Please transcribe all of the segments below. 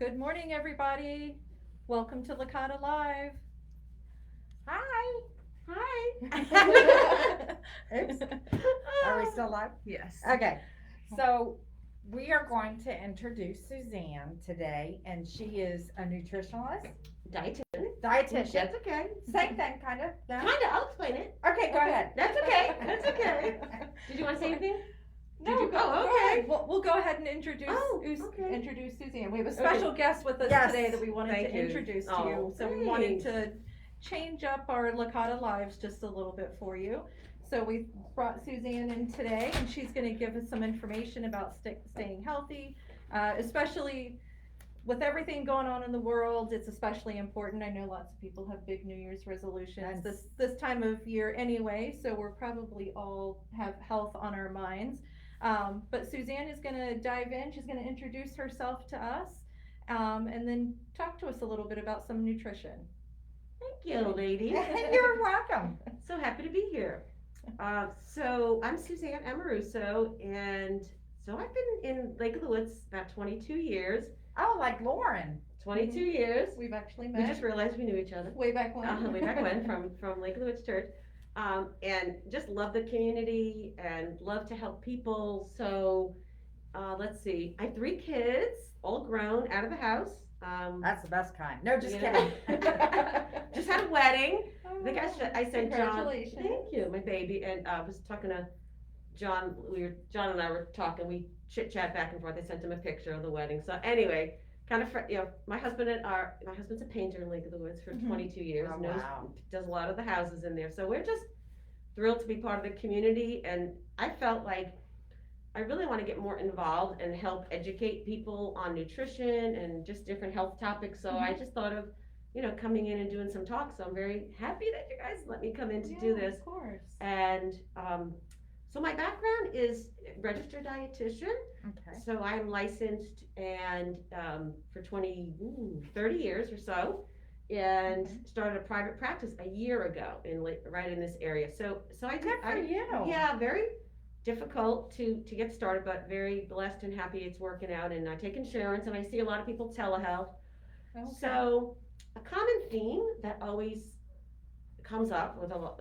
Good morning, everybody. Welcome to LicataLive. Hi. Hi. Oops. Are we still live? Yes. Okay. So we are going to introduce Suzanne today, and she is a nutritionalist, dietitian. That's okay. Same thing, kind of. No? Kinda, I'll explain it. Okay, go ahead. That's okay. That's okay. Did you want to say anything? No, Did you? go Okay. ahead. We'll go ahead and introduce Okay. introduce Suzanne. We have a special guest with us Yes. today that we wanted Thank to you. introduce to Oh, you. So we wanted thanks. to change up our Licata lives just a little bit for you. So we brought Suzanne in today, and she's going to give us some information about staying healthy, especially with everything going on in the world. It's especially important. I know lots of people have big New Year's resolutions this time of year anyway, so we're probably all have health on our minds. But Suzanne is going to dive in. She's going to introduce herself to us, and then talk to us a little bit about some nutrition. Thank you, ladies. You're welcome. So happy to be here. So I'm Suzanne Amoruso, and so I've been in Lake of the Woods about 22 years. Oh, like Lauren. 22 years. We've actually We met just realized we knew each other. way back when. Way back when, from Lake of the Woods Church, and just love the community and love to help people. So let's see, I have 3 kids, all grown, out of the house. That's the best kind. No, just Yeah. kidding. Just had a wedding. Oh, I think I sent John. congratulations. Thank you, my baby, and I was talking to John. John and I were talking. We chit chat back and forth. I sent him a picture of the wedding. So anyway, kind of my husband's a painter in Lake of the Woods for Mhm. 22 years. Oh, Knows wow. does a lot of the houses in there. So we're just thrilled to be part of the community, and I felt like I really want to get more involved and help educate people on nutrition and just different health topics. So I just thought of, coming in and doing some talks. So I'm very happy that you guys let me come in to do this. Of course. And so my background is registered dietitian. Okay. So I'm licensed and for 30 years or so, and started a private practice a year ago right in this area. So I did. Good for you. Yeah, very difficult to get started, but very blessed and happy it's working out. And I take insurance, and I see a lot of people telehealth. Okay. So a common theme that always comes up with a lot,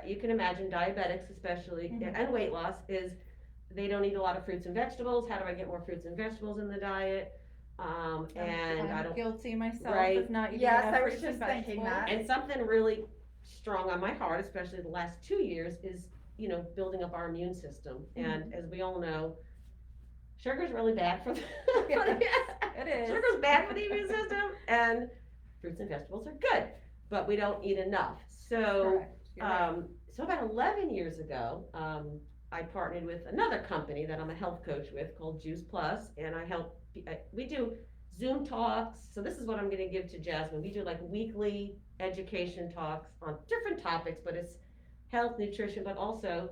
you can imagine diabetics especially, Mhm. and weight loss, is they don't eat a lot of fruits and vegetables. How do I get more fruits and vegetables in the diet? And I'm I don't. guilty myself Right. of not eating Yes, enough I was fruits and just thinking vegetables. that. And something really strong on my heart, especially the last 2 years, is building up our immune system. And as we all know, sugar's really bad for the It is. sugar's bad for the immune system, and fruits and vegetables are good, but we don't eat enough. So Correct. You're right. so about 11 years ago, I partnered with another company that I'm a health coach with called Juice Plus, and we do Zoom talks. So this is what I'm going to give to Jasmine. We do like weekly education talks on different topics, but it's health, nutrition, but also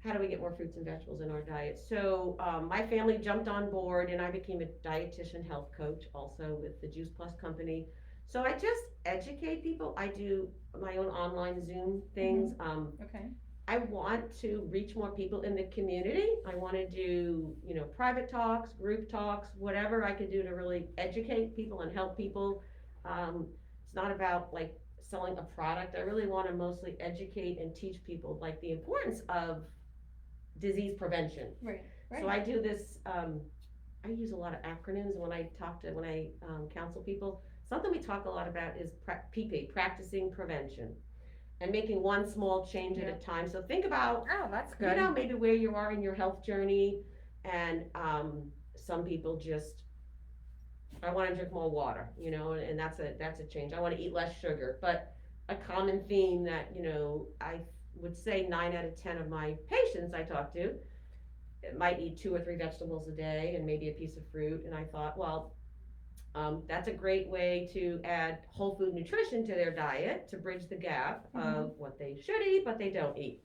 how do we get more fruits and vegetables in our diet. So my family jumped on board, and I became a dietitian health coach also with the Juice Plus company. So I just educate people. I do my own online Zoom things. Okay. I want to reach more people in the community. I want to do, private talks, group talks, whatever I can do to really educate people and help people. It's not about like selling a product. I really want to mostly educate and teach people like the importance of disease prevention. Right. So I do this, I use a lot of acronyms when I counsel people. Something we talk a lot about is PP, practicing prevention, and making one small change at a time. So think about, Oh, that's good. maybe where you are in your health journey, and some people just, I want to drink more water, and that's a change. I want to eat less sugar, but a common theme that, I would say 9 out of 10 of my patients I talk to might eat 2 or 3 vegetables a day and maybe a piece of fruit. And I thought, well, that's a great way to add whole food nutrition to their diet to bridge the gap of what they should eat but they don't eat.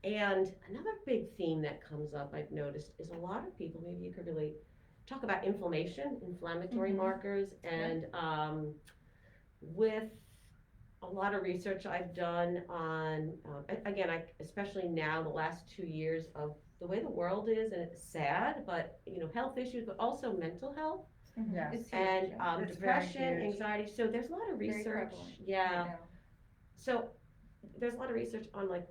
And another big theme that comes up, I've noticed, is a lot of people, maybe you could really talk about inflammatory markers, and with a lot of research I've done on, again, especially now the last 2 years of the way the world is, and it's sad, but health issues, but also mental health. Yes. It's huge, and yeah. It's very depression, huge. anxiety. So there's a lot of Very research. prevalent. Yeah. So there's a lot of research on like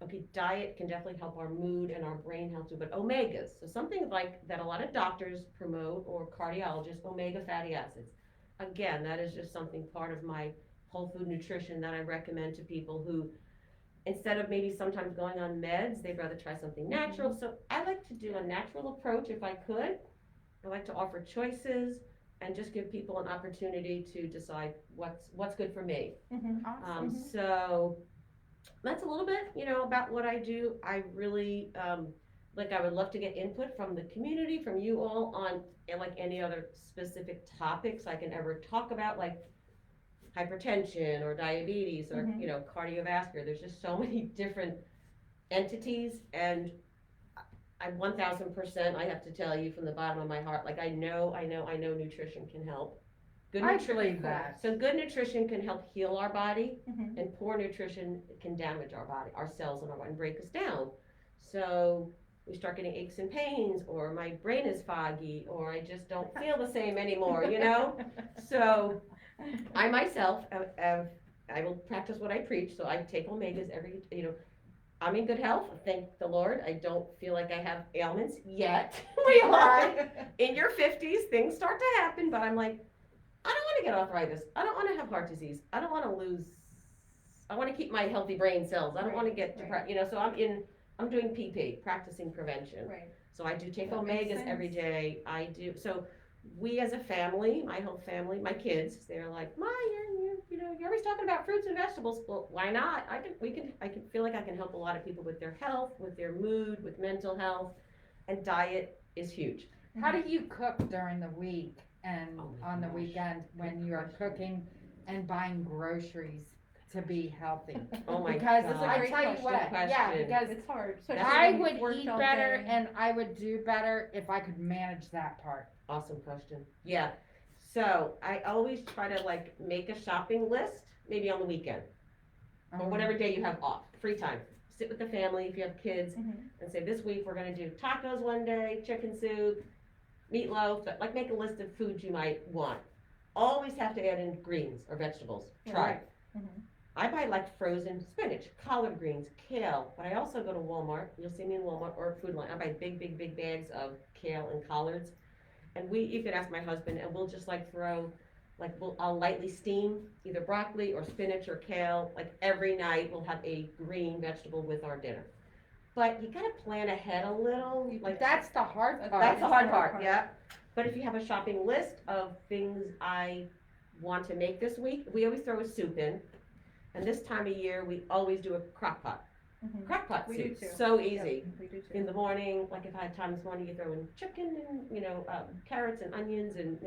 okay, diet can definitely help our mood and our brain health too, but omegas, so something like that a lot of doctors promote or cardiologists, omega fatty acids. Again, that is just something part of my whole food nutrition that I recommend to people who, instead of maybe sometimes going on meds, they'd rather try something natural. So I like to do a natural approach if I could. I like to offer choices and just give people an opportunity to decide what's good for me. Awesome. So that's a little bit, about what I do. I really, I would love to get input from the community, from you all on, like any other specific topics I can ever talk about, like hypertension or diabetes or, cardiovascular. There's just so many different entities, and I 1000%, I have to tell you from the bottom of my heart, like I know nutrition can help. I believe that. So good nutrition can help heal our body, Mhm. and poor nutrition can damage our body, our cells in our body, and break us down. So we start getting aches and pains, or my brain is foggy, or I just don't feel the same anymore, So I myself, I will practice what I preach, so I take omegas I'm in good health, thank the Lord. I don't feel like I have ailments yet. We are in your 50s, things start to happen, but I'm like, I don't want to get arthritis. I don't want to have heart disease. I don't want to I want to keep my healthy brain cells. I don't want to get depressed, so I'm doing PP, practicing prevention. Right. So I do take That makes omegas every sense. day. So we as a family, my whole family, my kids, they're like, Ma, you're always talking about fruits and vegetables. Well, why not? I can feel like I can help a lot of people with their health, with their mood, with mental health, and diet is huge. How do you cook during the week and Oh my on the gosh. weekend when you are cooking and buying groceries to be healthy? Oh my Because God. I great tell you question. what, yeah, Question. because It's hard. especially I when would you've worked eat all better day. and I would do better if I could manage that part. Awesome question. Yeah. So I always try to make a shopping list, maybe on the weekend or whatever day you have off, free time. Sit with the family if you have kids Mhm. and say, this week we're gonna do tacos one day, chicken soup, meatloaf, but make a list of foods you might want. Always have to add in greens or vegetables. Try. Right. Mhm. I buy frozen spinach, collard greens, kale, but I also go to Walmart. You'll see me in Walmart or Food Line. I buy big bags of kale and collards. And you could ask my husband, and we'll just throw, I'll lightly steam either broccoli or spinach or kale. Every night we'll have a green vegetable with our dinner. But you gotta plan ahead a little. That's the hard part. That's the It's hard the hard part, part. yeah. But if you have a shopping list of things I want to make this week, we always throw a soup in. And this time of year, we always do a crock pot. Mhm. Crock pot We do soup, too. so easy. Yep, we do too. In the morning, if I had time this morning, you throw in chicken and, carrots and onions and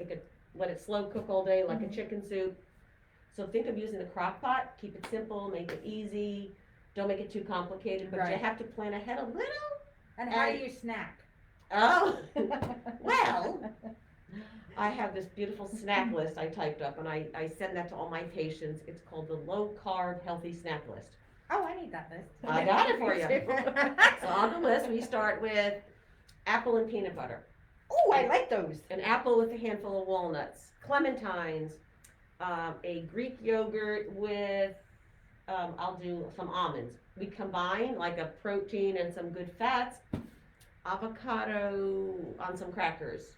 let it slow cook all day like a Mhm. chicken soup. So think of using the crock pot, keep it simple, make it easy, don't make it too complicated, but you Right. have to plan ahead a little. And how do you snack? Oh, well, I have this beautiful snack list I typed up, and I send that to all my patients. It's called the Low Carb Healthy Snack List. Oh, I need that list. I got it for you. So on the list, we start with apple and peanut butter. Oh, I like those. An apple with a handful of walnuts, clementines, a Greek yogurt with, I'll do some almonds. We combine a protein and some good fats, avocado on some crackers.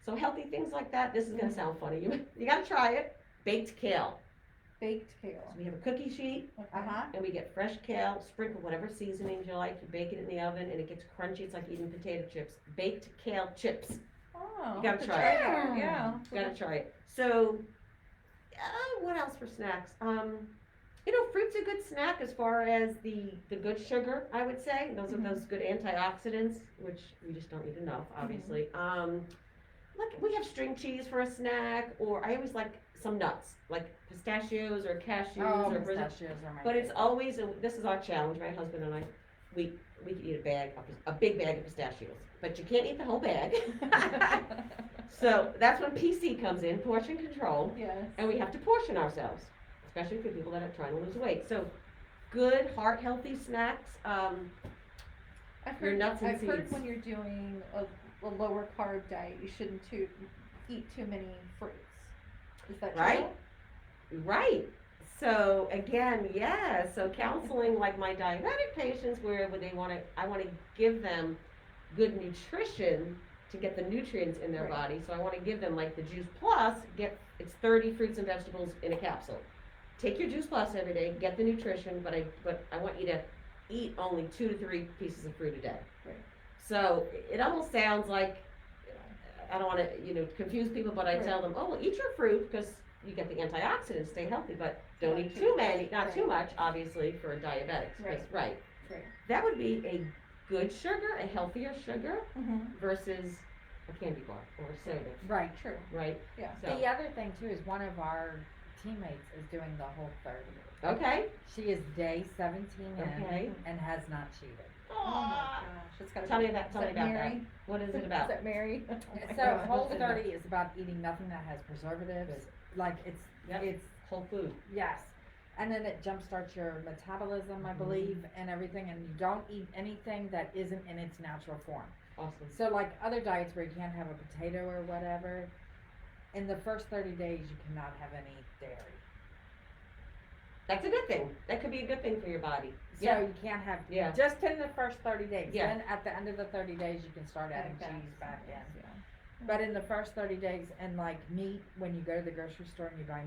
So healthy things like that. This is gonna sound funny. You gotta try it. Baked kale. Baked kale. So we have a cookie sheet, Uh-huh. and we get fresh kale, sprinkle whatever seasonings you like, you bake it in the oven, and it gets crunchy. It's like eating potato chips. Baked kale chips. Oh, You gotta have to try it. that, Yeah. Gotta try it. So, what else for snacks? Fruit's a good snack as far as the good sugar, I would say. Those are those good antioxidants, which we just don't eat enough, obviously. We have string cheese for a snack, or I always like some nuts, like pistachios or cashews Oh, or Brazil. pistachios are my But it's favorite. always, this is our challenge, my husband and I, we could eat a big bag of pistachios, but you can't eat the whole bag. So that's when PC comes in, portion control, Yes. and we have to portion ourselves, especially for people that are trying to lose weight. So good, heart healthy snacks. I your nuts and I've heard seeds. when you're doing a lower carb diet, you shouldn't eat too many fruits. Is that true? Right. Right. So again, yeah. So counseling like my diabetic patients, where they I want to give them good nutrition to get the nutrients in their Right. body. So I want to give them like the Juice Plus. It's 30 fruits and vegetables in a capsule. Take your Juice Plus every day. Get the nutrition, but I want you to eat only 2 to 3 pieces of fruit a day. Right. So it almost sounds like, I don't want to confuse people, but I Right. tell them, oh, well, eat your fruit because you get the antioxidants, stay healthy, but don't eat too many, not too much, obviously, for diabetics. Right. Right. Right. That would be a good sugar, a healthier sugar Mm-hmm. versus a candy bar or a soda, Right. True. right? Yeah. So, The other thing too is one of our teammates is doing the whole 30. okay. She is day 17 Okay. in and has not cheated. Oh my Aw. gosh. It's gotta Tell be, me about is that. Mary? What is it Is about? that Mary? Oh my So gosh. whole 30 is about eating nothing that has preservatives. Like Yep. it's Whole food. yes. And then it jumpstarts your metabolism, I believe, and everything, and you don't eat anything that isn't in its natural form. Awesome. So like other diets where you can't have a potato or whatever, in the first 30 days you cannot have any dairy. That's a good thing. That could be a good thing for your body. So Yeah. you can't have, Yeah. just in the first 30 days. Yeah. Then at the end of the 30 days you can start adding cheese back in. Yeah. But in the first 30 days, and like meat, when you go to the grocery store and you buy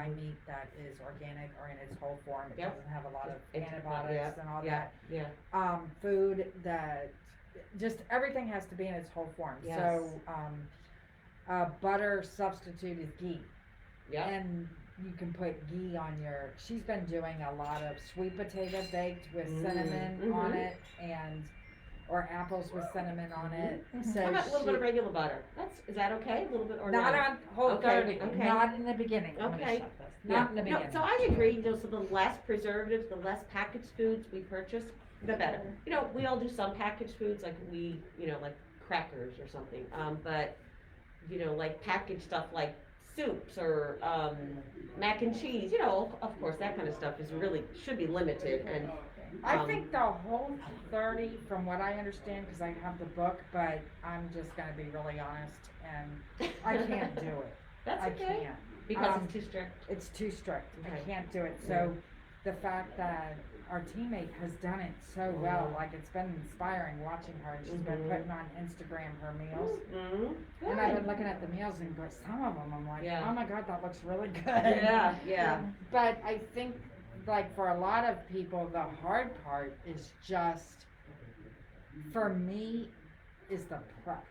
meat that is organic or in its whole form. It Yep. doesn't have a lot of It's- antibiotics and all Yeah. that. Yeah. Food that, just everything has to be in its whole form. Yes. So, butter substitute is ghee. Yeah. And you can put ghee on your, she's been doing a lot of sweet potato baked with cinnamon on Mhm. it or apples with cinnamon on it. Mhm. So How about a little bit of she- regular butter? Is that okay? A little bit or Not no? on whole Okay, 30, okay. not in the beginning. I'm gonna Okay. shut this. Yeah. Not in the No, beginning. so I agree, so the less preservatives, the less packaged foods we purchase, the better. We all do some packaged foods, like like crackers or something, but, like packaged stuff like soups or, mac and cheese, of course, that kind of stuff should be limited, and, I think the whole 30, from what I understand, because I have the book, but I'm just gonna be really honest, and I can't do it. that's I okay, can't. because it's too strict. It's too strict. I Okay. can't do it. So the fact that our teammate has done it so well, like it's been inspiring watching her, and she's been Mhm. putting on Instagram her meals. Mm-hmm. And I've been looking at the meals and some of them I'm like, Yeah. oh my god, that looks really good. Yeah. But I think, like, for a lot of people, the hard part is just, for me, is the prep.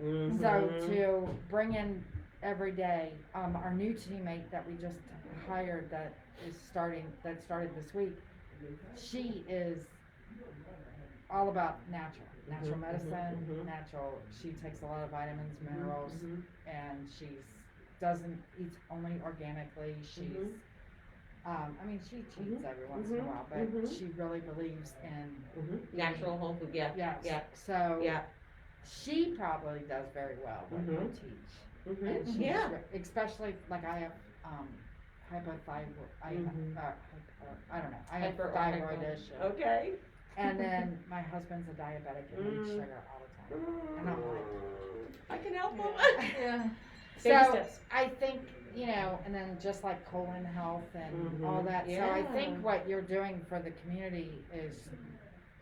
Mhm. So to bring in every day, our new teammate that we just hired that started this week, she is all about natural Mhm, medicine, mhm. natural. She takes a lot of vitamins, minerals, Mhm. and eats only organically. She's, I mean, she cheats Mhm, every once in a mhm, while, but mhm. she really believes in, Mhm. Natural whole food, yeah. yes. Yeah. So Yeah. she probably does very well when I Mhm. teach. Mhm. And she's Yeah. especially, like, I have, hypothyroid, Mhm. I don't know, I have Hyper or thyroid hypo. issue. Okay. And then my husband's a diabetic and eats Mm. sugar all the time. And I'm like, I can help them. Yeah. Baby so steps. I think, and then just like colon health and Mhm. all that. So I Yeah. think what you're doing for the community is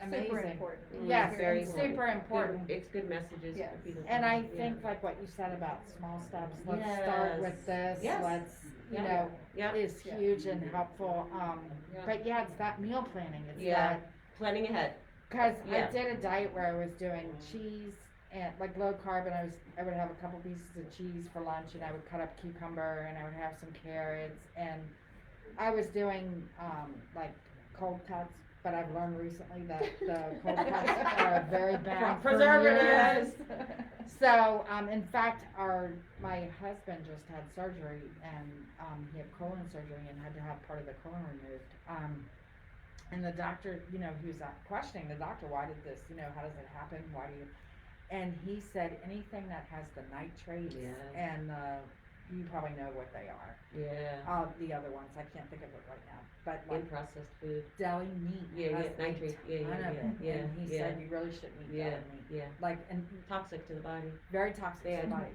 amazing. Super important. Yes, Very and important. super important. It's good messages Yes. for people. And I Yeah. think like what you said about small steps, let's start with Yes. this, Yes. let's, Yeah. Yeah. is Yeah. huge and helpful. Yeah. But yeah, it's that meal planning. It's Yeah. that, Planning ahead. cause Yeah. I did a diet where I was doing cheese and like low carb, and I would have a couple pieces of cheese for lunch, and I would cut up cucumber, and I would have some carrots, and I was doing like cold cuts. But I've learned recently that the cold cuts are very bad for you. Preservatives. So, in fact, my husband just had surgery, and he had colon surgery and had to have part of the colon removed. And the doctor, he was questioning the doctor, why did this, how does it happen? Why do you? And he said anything that has the nitrates Yes. and you probably know what they are. Yeah. The other ones, I can't think of it right now, but like In processed food. Deli Meat Yeah, has yeah, nitrate, a yeah, ton yeah, of it, yeah, and he yeah. said you really shouldn't eat Yeah, Deli Meat. yeah. Like, and Toxic to the body. very toxic to Yeah. the body.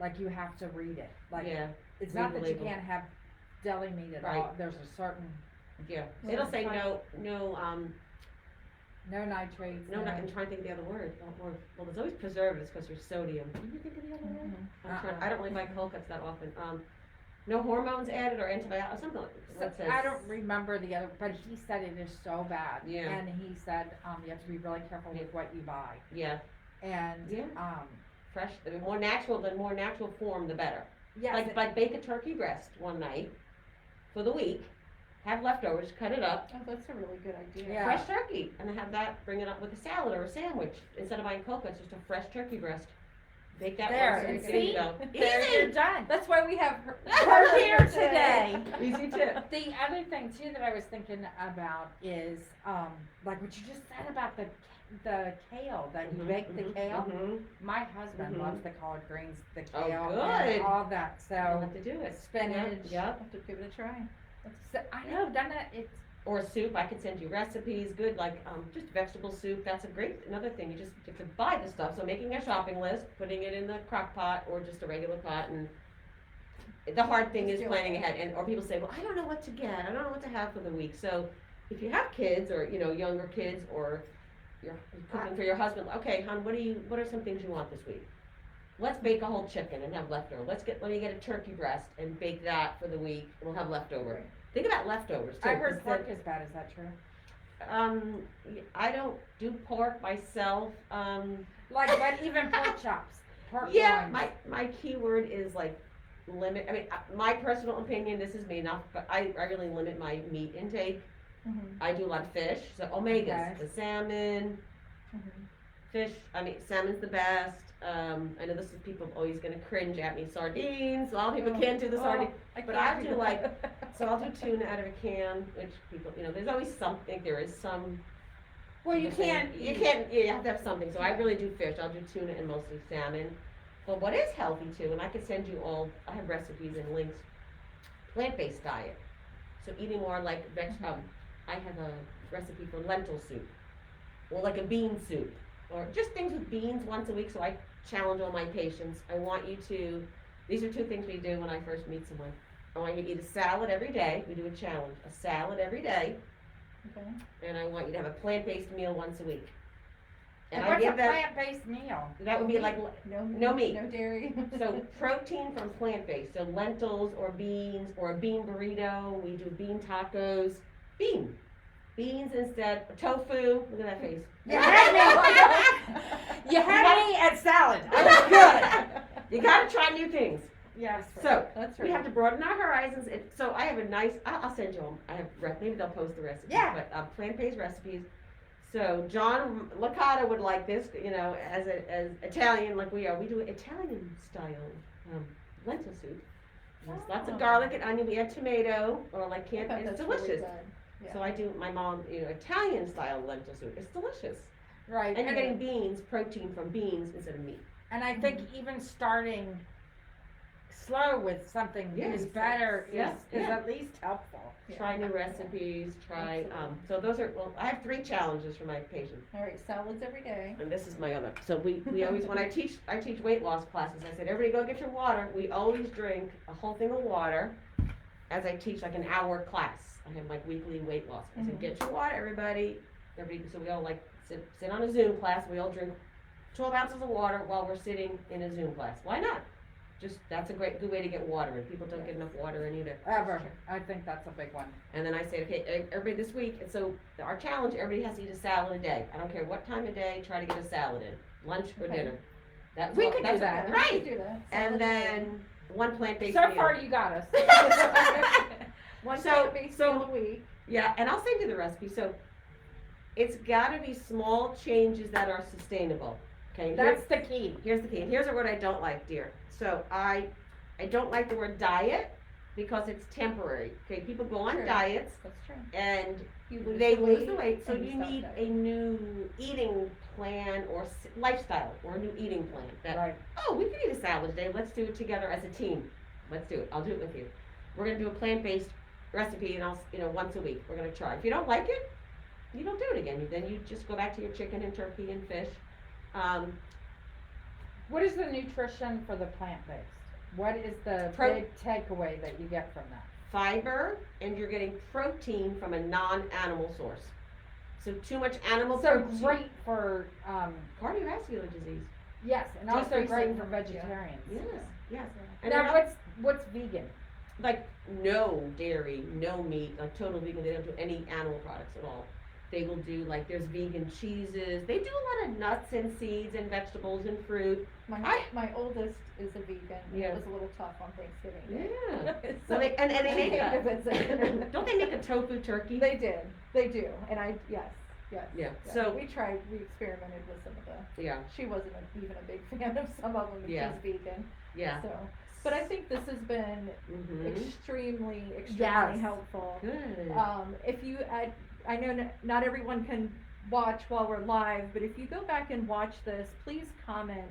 Like, you have to read it. Like, Yeah, it's read not the that you label. can't have deli meat at all. Right. There's a certain yeah. Yeah. It'll say no, no nitrates. no, I'm trying to think of the other word. Well, there's always preservatives because there's sodium. Can you think of the other word? I don't really buy cold cuts that often. No hormones added or antibiotics, something like that. So, I don't remember the other, but he said it is so bad. Yeah. And he said you have to be really careful with what you buy. Yeah, And Yeah. Fresh, the more natural form, the better. yes, Like bake a turkey breast one night for the week, have leftovers, cut it up, Oh, that's a really good idea. Yeah. fresh turkey, and then have that, bring it up with a salad or a sandwich. Instead of buying cold cuts, just a fresh turkey breast. Bake that There, once and see? there you go. there you're done. That's why we have her. We're here today. Easy tip. The other thing too that I was thinking about is like what you just said about the kale, that you bake the kale. Mhm. My husband Mhm. loves the collard greens, the Oh, kale, good. and all that. You So have to do it. spinach. Yep. I'll have to give it a try. So I know done that. It's Or soup, I could send you recipes, good, like, just vegetable soup, that's a great, another thing, you just have to buy the stuff, so making a shopping list, putting it in the crock pot, or just a regular pot, and the hard thing is Just do planning it. ahead, or people say, well, I don't know what to get, I don't know what to have for the week, so if you have kids, or, younger kids, or you're cooking for your husband, okay, hon, what are some things you want this week? Let's bake a whole chicken and have leftover, let me get a turkey breast and bake that for the week, and we'll have leftover. Right. Think about leftovers too. I heard 'cause pork is bad. Is that true? I don't do pork myself. But even pork chops, pork Yeah, loins. my key word is like limit. I mean, my personal opinion. This is me, not. But I really limit my meat intake. Mhm. I do a lot of fish, so omegas, Okay. the salmon, Mhm. fish. I mean, salmon's the best. I know this is people always gonna cringe at me. Sardines. A lot of people can't do the sardines. But I do like- So I'll do tuna out of a can, which people, there's always something. There is some. Well, you people say can't. You can't. Yeah, you have to have something. So I really do fish. I'll do tuna and mostly salmon. But what is healthy too, and I can send you all. I have recipes and links. Plant-based diet. So eating more like I have a recipe for lentil soup, or like a bean soup, or just things with beans once a week. So I challenge all my patients. I want you to. These are two things we do when I first meet someone. I want you to eat a salad every day. We do a challenge. A salad every day. Okay. And I want you to have a plant-based meal once a week. And I What's a give them, plant-based meal? that would be like, No meat. No dairy. so protein from plant-based, so lentils or beans or a bean burrito, we do bean tacos, beans instead, tofu, look at that face. You had me. You had me at salad. I was good. You gotta try new things. Yes. So, That's we right. have to broaden our horizons. So I have a nice, I'll send you them. I have, maybe they'll post the recipes. Yeah. But plant-based recipes. So John Licata would like this, as Italian like we are. We do Italian style lentil soup. There's lots of Oh. garlic and onion. We add tomato, or I it's thought that's delicious. really good. Yeah. So I do my mom, Italian style lentil soup. It's delicious. Right. And you're getting beans, protein from beans instead of meat. And I think even starting slow with something Yeah, is better, yeah, is yeah. at least helpful. Yeah. Try new recipes, Absolutely. so those are, I have 3 challenges for my patients. All right, salads every day. And this is my other. So we always, when I teach weight loss classes, I said, everybody go get your water. We always drink a whole thing of water as I teach like an hour class. I have like weekly weight loss. I said, Mhm. get your water, everybody. So we all like sit on a Zoom class. We all drink 12 ounces of water while we're sitting in a Zoom class. Why not? That's a good way to get water in. People don't get enough water in either. Ever. I think that's a big one. And then I say, okay, everybody this week, and so our challenge, everybody has to eat a salad a day. I don't care what time of day, try to get a salad in, lunch or Okay. dinner. That's We what- could do that's that. what- We Right. do that. And Salad every then one plant-based So meal. far, you got us. day. One So- plant-based so- meal a week. Yeah, and I'll send you the recipe. So it's got to be small changes that are sustainable. Okay, That's the key. here's the key. And here's a word I don't like, dear. So I don't like the word diet because it's temporary. Okay, people go on True. diets That's true. and You lose they the lose the weight, so and you stop need that. a new eating plan or lifestyle or a new eating plan. That Right. we can eat a salad today. Let's do it together as a team. let's do it, I'll do it with you. We're gonna do a plant-based recipe and once a week, we're gonna try. If you don't like it, you don't do it again, then you just go back to your chicken and turkey and fish. What is the nutrition for the plant-based? What is the big takeaway that you get from that? Fiber, and you're getting protein from a non-animal source. So too much animal So protein. great for, Cardiovascular disease. yes, and Just also great recent, for vegetarians. Yes, yes. And Now, they're not- what's vegan? like no dairy, no meat, like total vegan. They don't do any animal products at all. They will do like there's vegan cheeses. They do a lot of nuts and seeds and vegetables and fruit. My oldest is a vegan, and Yeah. it was a little tough on Thanksgiving Day. Yeah. So So they and they make can't a, convince it. don't they make a tofu turkey? They do, and yes. Yeah, Yeah. so- we experimented with some of the, Yeah, she wasn't even a big fan of some of them, and Yeah. she's vegan, yeah. so. But I think this has been Mhm. extremely Yes. helpful. Good. If you, I know not everyone can watch while we're live, but if you go back and watch this, please comment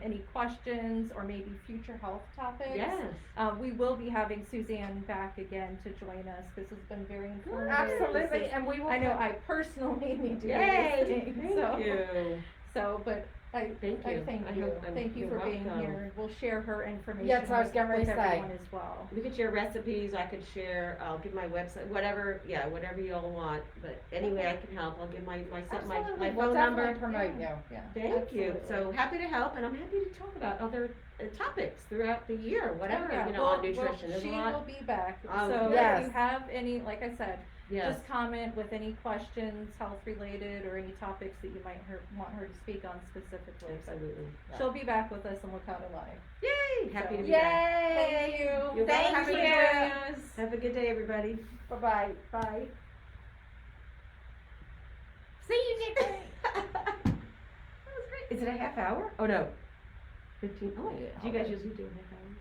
any questions or maybe future health topics. Yes. We will be having Suzanne back again to join us. This has been very informative. Absolutely, This is- and we will. I know I personally need to Yay! be listening, Thank so. you. So, but I Thank you. thank I you. hope Thank you you're for being welcome. here. We'll share her information Yes, I was getting ready with to say. everyone as well. We could share recipes. I could share. I'll give my website. Whatever. Yeah, whatever you all want. But anyway, I can help. I'll give my Absolutely. phone We'll number. definitely promote you. Yeah. Thank you. absolutely. So happy to help, and I'm happy to talk about other topics throughout the year, whatever, Yeah, on well, nutrition. There's a she lot. will be back, Oh, so yes. if you have any, like I said, Yes. just comment with any questions, health related, or any topics that you might want her to speak on specifically. But Absolutely. she'll be back with us on LicataLive. Yay! Happy So- to be back. Thank you. You're Thank Happy you. for joining us. Have a good day, everybody. Bye-bye. Bye. See you next week. That was great. Is it a half hour? Oh no. 15. Oh, Yeah. do you guys usually do a half hour?